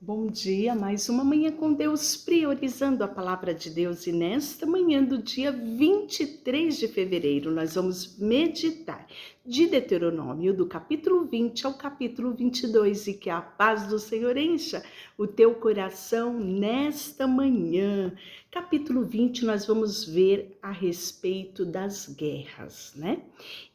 Bom dia, mais uma manhã com Deus, priorizando a palavra de Deus. E nesta manhã do dia 23 de fevereiro, nós vamos meditar de Deuteronômio, do capítulo 20 ao capítulo 22. E que a paz do Senhor encha o teu coração nesta manhã. Capítulo 20, nós vamos ver a respeito das guerras, né?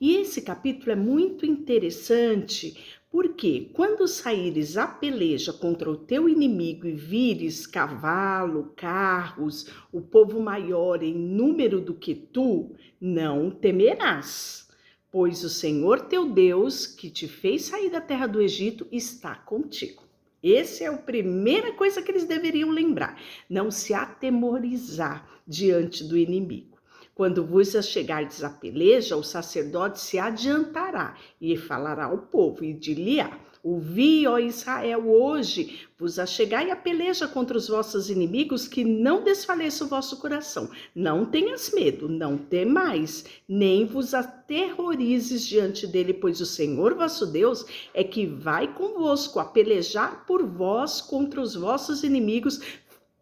E esse capítulo é muito interessante, porque quando saíres a peleja contra o teu inimigo e vires cavalo, carros, o povo maior em número do que tu, não temerás, pois o Senhor teu Deus, que te fez sair da terra do Egito, está contigo. Essa é a primeira coisa que eles deveriam lembrar, não se atemorizar diante do inimigo. Quando vos achegardes à peleja, o sacerdote se adiantará e falará ao povo e dir-lhe-á: ouvi, ó Israel, hoje vos achegai à peleja contra os vossos inimigos, que não desfaleça o vosso coração. Não tenhas medo, não temais, nem vos aterrorizes diante dele, pois o Senhor vosso Deus é que vai convosco a pelejar por vós contra os vossos inimigos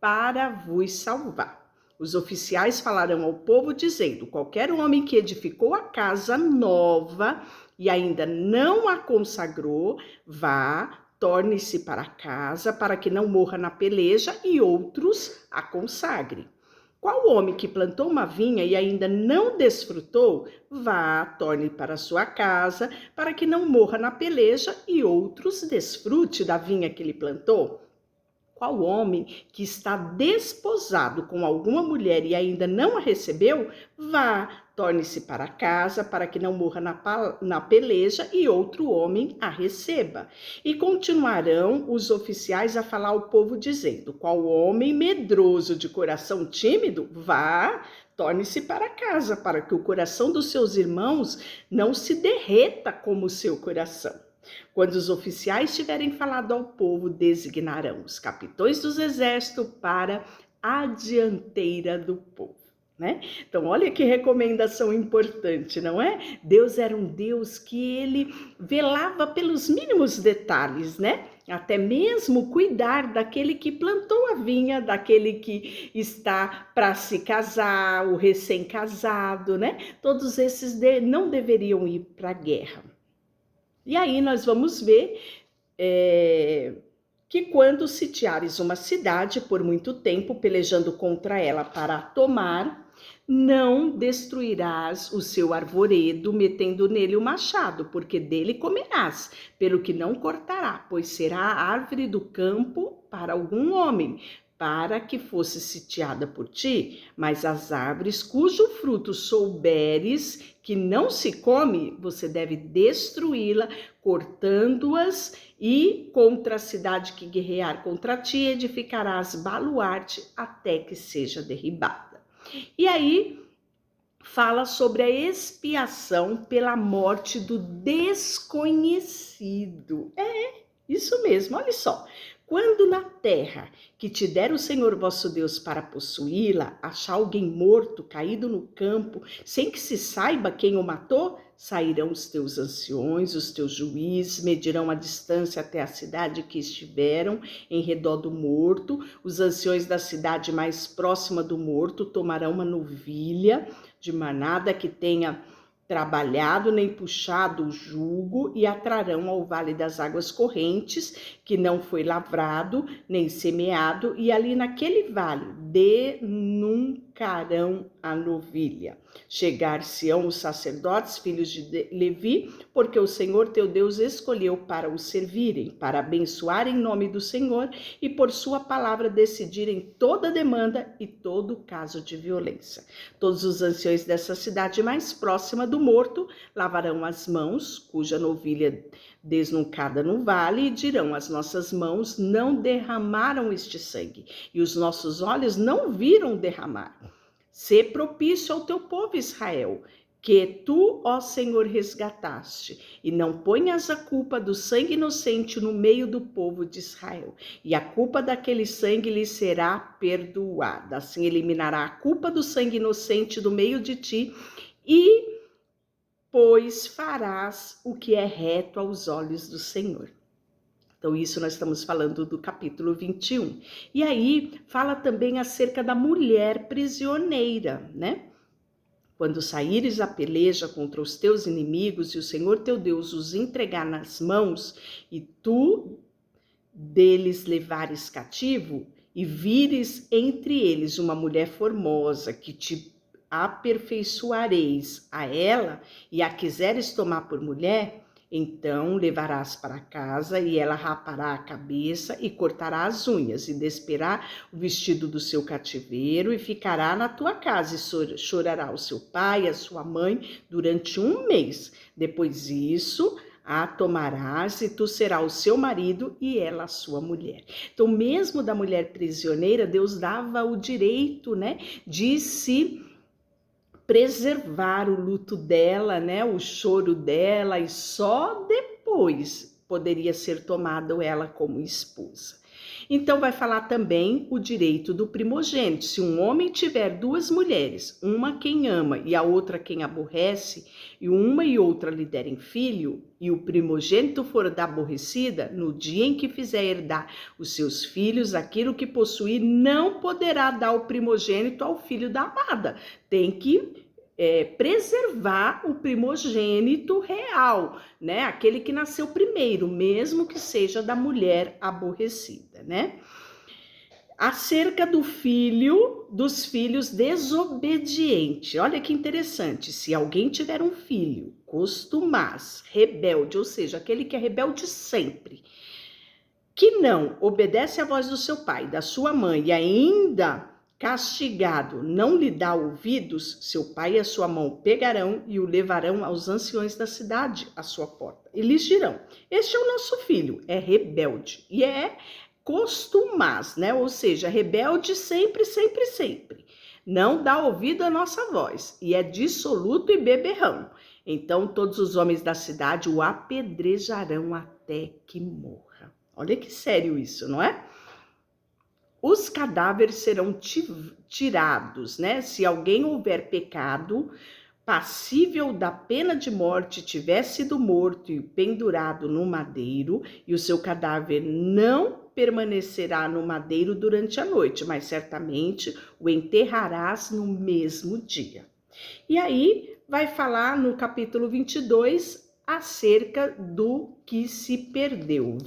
para vos salvar. Os oficiais falarão ao povo dizendo: qualquer homem que edificou a casa nova e ainda não a consagrou, vá, torne-se para casa, para que não morra na peleja, e outros a consagre. Qual homem que plantou uma vinha e ainda não desfrutou, vá, torne para sua casa, para que não morra na peleja, e outros desfrute da vinha que ele plantou. Qual homem que está desposado com alguma mulher e ainda não a recebeu, vá, torne-se para casa, para que não morra na peleja, e outro homem a receba. E continuarão os oficiais a falar ao povo, dizendo: qual homem medroso de coração tímido, vá, torne-se para casa, para que o coração dos seus irmãos não se derreta como o seu coração. Quando os oficiais tiverem falado ao povo, designarão os capitões dos exércitos para a dianteira do povo. Né? Então, olha que recomendação importante, não é? Deus era um Deus que ele velava pelos mínimos detalhes, né? Até mesmo cuidar daquele que plantou a vinha, daquele que está para se casar, o recém-casado, né? Todos esses não deveriam ir para a guerra. E aí nós vamos ver que quando sitiares uma cidade por muito tempo, pelejando contra ela para a tomar, não destruirás o seu arvoredo, metendo nele o machado, porque dele comerás, pelo que não cortará, pois será a árvore do campo para algum homem, para que fosse sitiada por ti. Mas as árvores cujo fruto souberes que não se come, você deve destruí-la, cortando-as, e contra a cidade que guerrear contra ti, edificarás baluarte até que seja derribada. E aí fala sobre a expiação pela morte do desconhecido. Isso mesmo, olha só. Quando na terra que te der o Senhor vosso Deus para possuí-la, achar alguém morto, caído no campo, sem que se saiba quem o matou, sairão os teus anciões, os teus juízes, medirão a distância até a cidade que estiveram em redor do morto. Os anciões da cidade mais próxima do morto tomarão uma novilha de manada que tenha trabalhado nem puxado o jugo, e a trarão ao vale das águas correntes, que não foi lavrado nem semeado, e ali naquele vale denuncarão a novilha. Chegar-se-ão os sacerdotes, filhos de Levi, porque o Senhor teu Deus escolheu para o servirem, para abençoar em nome do Senhor e por sua palavra decidirem toda demanda e todo caso de violência. Todos os anciões dessa cidade mais próxima do morto lavarão as mãos, cuja novilha desnucada no vale, e dirão: as nossas mãos não derramaram este sangue, e os nossos olhos não viram derramar. Sê propício ao teu povo Israel, que tu, ó Senhor, resgataste, e não ponhas a culpa do sangue inocente no meio do povo de Israel, e a culpa daquele sangue lhe será perdoada. Assim eliminará a culpa do sangue inocente do meio de ti, e pois farás o que é reto aos olhos do Senhor. Então, isso nós estamos falando do capítulo 21. E aí, fala também acerca da mulher prisioneira, né? Quando saíres a peleja contra os teus inimigos e o Senhor teu Deus os entregar nas mãos e tu deles levares cativo e vires entre eles uma mulher formosa que te aperfeiçoareis a ela e a quiseres tomar por mulher, então levarás para casa e ela rapará a cabeça e cortará as unhas e desperá o vestido do seu cativeiro e ficará na tua casa e chorará o seu pai e a sua mãe durante 1 mês. Depois disso, a tomarás e tu serás o seu marido e ela a sua mulher. Então, mesmo da mulher prisioneira, Deus dava o direito, né, de se preservar o luto dela, né, o choro dela, e só depois poderia ser tomada ela como esposa. Então vai falar também o direito do primogênito. Se um homem tiver 2 mulheres, uma quem ama e a outra quem aborrece, e uma e outra lhe derem filho, e o primogênito for da aborrecida, no dia em que fizer herdar os seus filhos, aquilo que possuir, não poderá dar o primogênito ao filho da amada. Tem que preservar o primogênito real, né? Aquele que nasceu primeiro, mesmo que seja da mulher aborrecida, né? Acerca dos filhos desobedientes. Olha que interessante, se alguém tiver um filho costumaz, rebelde, ou seja, aquele que é rebelde sempre, que não obedece à voz do seu pai, da sua mãe, e ainda castigado, não lhe dá ouvidos, seu pai e a sua mão pegarão e o levarão aos anciões da cidade à sua porta. E lhes dirão: este é o nosso filho, é rebelde e é costumaz, né? Ou seja, rebelde sempre, sempre, sempre. Não dá ouvido à nossa voz e é dissoluto e beberrão. Então todos os homens da cidade o apedrejarão até que morra. Olha que sério isso, não é? Os cadáveres serão tirados, né? Se alguém houver pecado passível da pena de morte, tiver sido morto e pendurado no madeiro, e o seu cadáver não permanecerá no madeiro durante a noite, mas certamente o enterrarás no mesmo dia. E aí vai falar no capítulo 22 acerca do que se perdeu,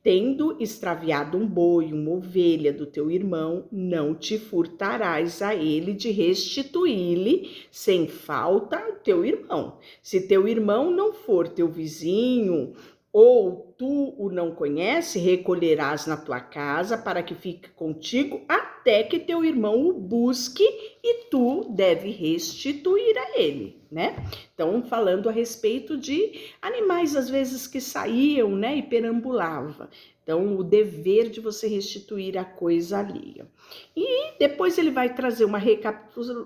tendo extraviado um boi, uma ovelha do teu irmão, não te furtarás a ele de restituí-lhe sem falta ao teu irmão. Se teu irmão não for teu vizinho, ou tu o não conhece, recolherás na tua casa para que fique contigo até que teu irmão o busque e tu deve restituir a ele, né? Então, falando a respeito de animais, às vezes, que saíam, né, e perambulavam. Então, o dever de você restituir a coisa alheia. E depois ele vai trazer uma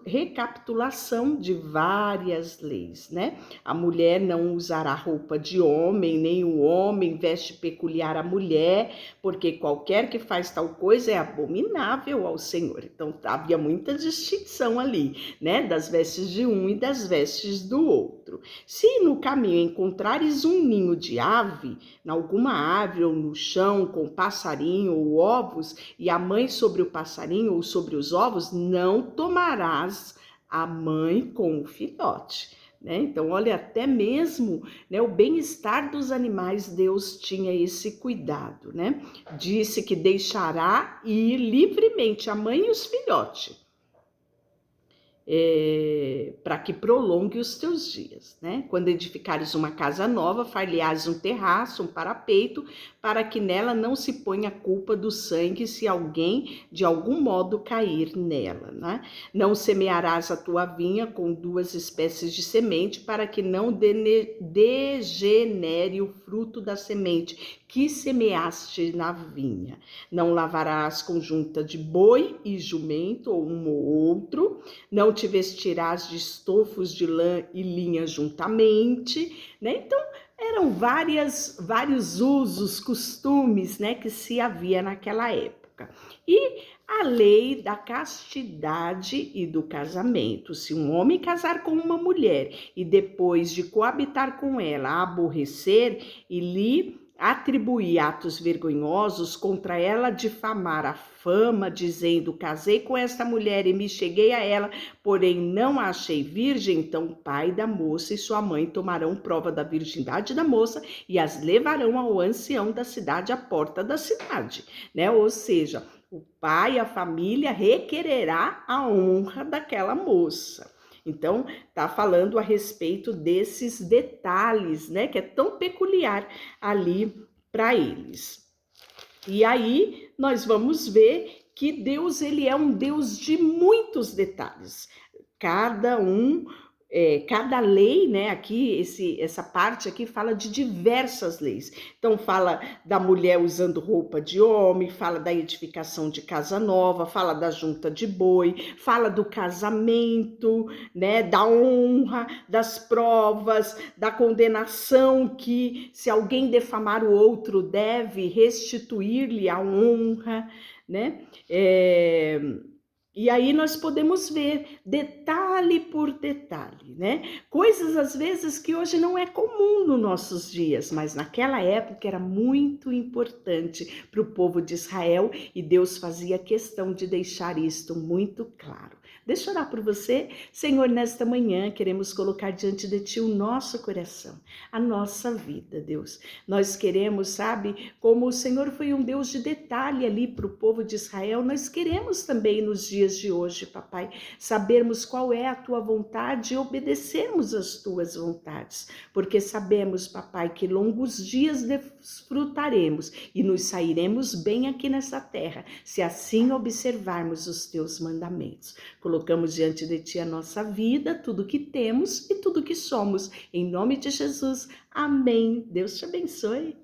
recapitulação de várias leis, né? A mulher não usará roupa de homem, nem o homem veste peculiar à mulher, porque qualquer que faz tal coisa é abominável ao Senhor. Então, havia muita distinção ali, né? Das vestes de um e das vestes do outro. Se no caminho encontrares um ninho de ave, em alguma árvore ou no chão, com passarinho ou ovos, e a mãe sobre o passarinho ou sobre os ovos, não tomarás a mãe com o filhote. Né? Então, olha, até mesmo, né, o bem-estar dos animais, Deus tinha esse cuidado, né? Disse que deixará ir livremente a mãe e os filhotes, para que prolongue os teus dias, né? Quando edificares uma casa nova, far-lhe-ás um terraço, um parapeito, para que nela não se ponha a culpa do sangue se alguém de algum modo cair nela, né? Não semearás a tua vinha com 2 espécies de semente, para que não degenere o fruto da semente que semeaste na vinha. Não lavarás conjunta de boi e jumento, ou um ou outro. Não te vestirás de estofos de lã e linha juntamente, né? Então, eram vários usos, costumes, né, que se havia naquela época. E a lei da castidade e do casamento. Se um homem casar com uma mulher e depois de coabitar com ela, a aborrecer e lhe atribuir atos vergonhosos contra ela, difamar a fama, dizendo: casei com esta mulher e me cheguei a ela, porém não a achei virgem, então o pai da moça e sua mãe tomarão prova da virgindade da moça e as levarão ao ancião da cidade à porta da cidade, né? Ou seja, o pai, a família requererá a honra daquela moça. Então, tá falando a respeito desses detalhes, né, que é tão peculiar ali para eles. E aí nós vamos ver que Deus, ele é um Deus de muitos detalhes. Cada lei, né, aqui, essa parte aqui fala de diversas leis. Então, fala da mulher usando roupa de homem, fala da edificação de casa nova, fala da junta de boi, fala do casamento, né, da honra, das provas, da condenação que, se alguém defamar o outro, deve restituir-lhe a honra, né? E aí nós podemos ver detalhe por detalhe, né? Coisas às vezes que hoje não é comum nos nossos dias, mas naquela época era muito importante para o povo de Israel e Deus fazia questão de deixar isto muito claro. Deixa eu orar por você. Senhor, nesta manhã queremos colocar diante de Ti o nosso coração, a nossa vida, Deus. Nós queremos, sabe, como o Senhor foi um Deus de detalhe ali para o povo de Israel, nós queremos também nos dias de hoje, papai, sabermos qual é a Tua vontade e obedecermos as Tuas vontades, porque sabemos, papai, que longos dias desfrutaremos e nos sairemos bem aqui nessa terra, se assim observarmos os Teus mandamentos. Colocamos diante de Ti a nossa vida, tudo que temos e tudo que somos. Em nome de Jesus, amém. Deus te abençoe.